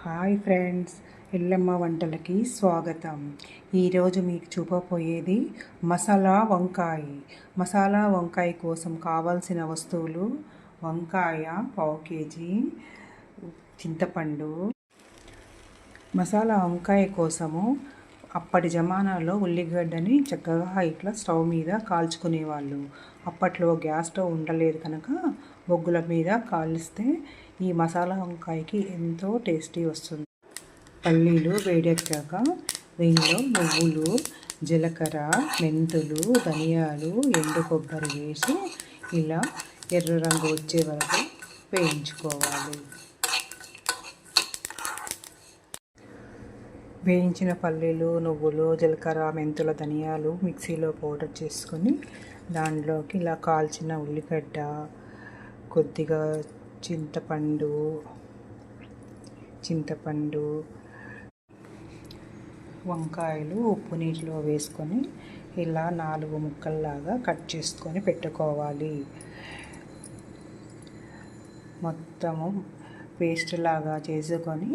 Hi friends, Yellamma వంటలకి స్వాగతం. ఈరోజు మీకు చూపబోయేది మసాలా వంకాయ. మసాలా వంకాయ కోసం కావాల్సిన వస్తువులు: వంకాయ పావు కేజీ, చింతపండు. మసాలా వంకాయ కోసము అప్పటి జమానాలో ఉల్లిగడ్డని చక్కగా ఇట్లా స్టవ్ మీద కాల్చుకునేవాళ్ళు. అప్పట్లో గ్యాస్ స్టవ్ ఉండలేదు కనుక బొగ్గుల మీద కాలిస్తే ఈ మసాలా వంకాయకి ఎంతో టేస్టీ వస్తుంది. పల్లీలు వేడెక్కాక దీనిలో నువ్వులు, జీలకర్ర, మెంతులు, ధనియాలు, ఎండు కొబ్బరి వేసి ఇలా ఎర్ర రంగు వచ్చే వరకు వేయించుకోవాలి. వేయించిన పల్లీలు, నువ్వులు, జీలకర్ర, మెంతుల, ధనియాలు మిక్సీలో పౌడర్ చేసుకొని దాంట్లోకి ఇలా కాల్చిన ఉల్లిగడ్డ, కొద్దిగా చింతపండు, వంకాయలు ఉప్పు నీటిలో వేసుకొని ఇలా 4 ముక్కల్లాగా కట్ చేసుకొని పెట్టుకోవాలి. మొత్తము పేస్ట్ లాగా చేసుకొని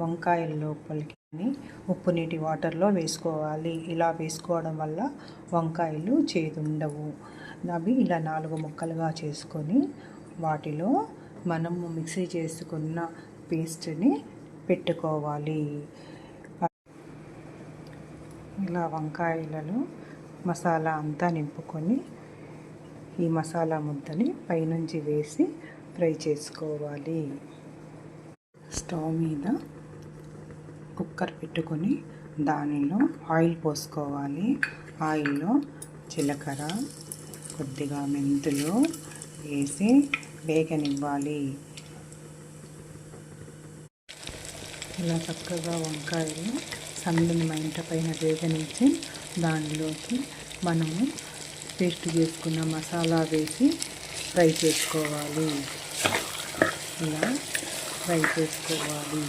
వంకాయల లోపలికి ఉప్పు నీటి వాటర్లో వేసుకోవాలి. ఇలా వేసుకోవడం వల్ల వంకాయలు చేదుండవు. అవి ఇలా 4 ముక్కలుగా చేసుకొని వాటిలో మనము మిక్సీ చేసుకున్న పేస్ట్ని పెట్టుకోవాలి. ఇలా వంకాయలలో మసాలా అంతా నింపుకొని ఈ మసాలా ముద్దని పైనుంచి వేసి ఫ్రై చేసుకోవాలి. స్టవ్ మీద కుక్కర్ పెట్టుకొని దానిలో ఆయిల్ పోసుకోవాలి. ఆయిల్లో జీలకర్ర, కొద్దిగా మెంతులు వేసి వేగనివ్వాలి. ఇలా చక్కగా వంకాయలు సన్నని మంట పైన వేగనించి దానిలోకి మనము పేస్ట్ చేసుకున్న మసాలా వేసి ఫ్రై చేసుకోవాలి. ఇలా ఫ్రై చేసుకోవాలి.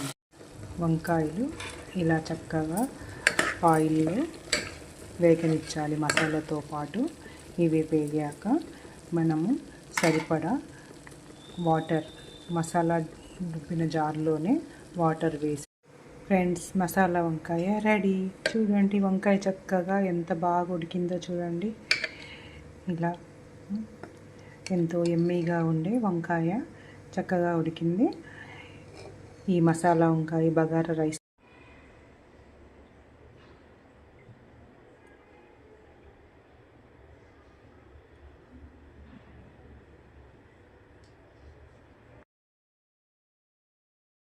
వంకాయలు ఇలా చక్కగా ఆయిల్లో వేగనిచ్చాలి మసాలాతో పాటు. ఇవి వేగాక మనము సరిపడా వాటర్, మసాలా రుబ్బిన జార్లోనే వాటర్ వేసి ఫ్రెండ్స్, మసాలా వంకాయ రెడీ. చూడండి వంకాయ చక్కగా ఎంత బాగా ఉడికిందో చూడండి. ఇలా ఎంతో యమ్మీగా ఉండే వంకాయ చక్కగా ఉడికింది. ఈ మసాలా వంకాయ బగారా రైస్